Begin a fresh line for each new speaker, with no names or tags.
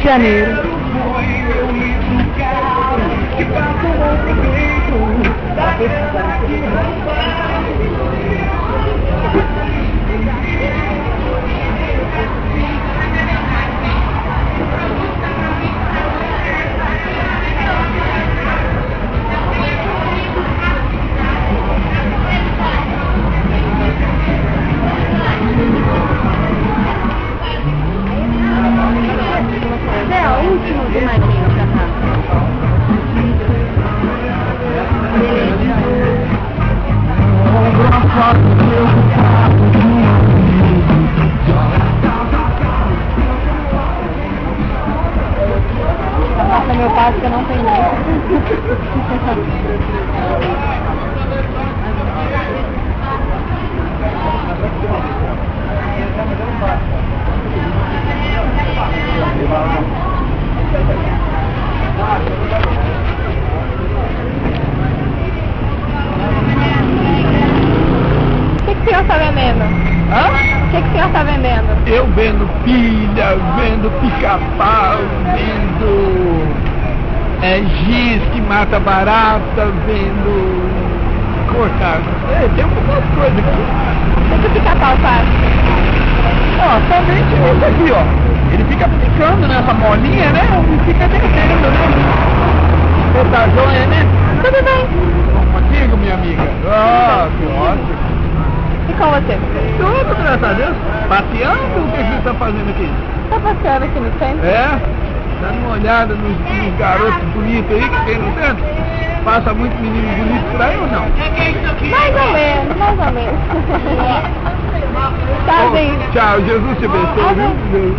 Janeiro. É o último do Marquinhos pra cá. Passa meu passo que eu não tenho mais. O que o senhor está vendendo?
Hã?
O que o senhor está vendendo?
Eu vendo pilha, vendo pica-pau, vendo giz que mata barata, vendo cortar. Tem um monte de coisa aqui.
O que o pica-pau faz?
Ó, somente esse aqui, ó. Ele fica picando nessa molinha, né? E fica descendo, né? Você tá joia, né?
Tudo bem.
Vamos contigo, minha amiga? Ah, que ótimo.
E com você?
Tudo, graças a Deus. Passeando, o que você está fazendo aqui?
Estou passeando aqui no centro.
É? Dando uma olhada nos garotos bonitos aí que tem no centro? Passa muito menino bonito por aí ou não?
Mais ou menos, mais ou menos. Tá
Oh,
bem.
tchau, Jesus te abençoe, viu?
Deus.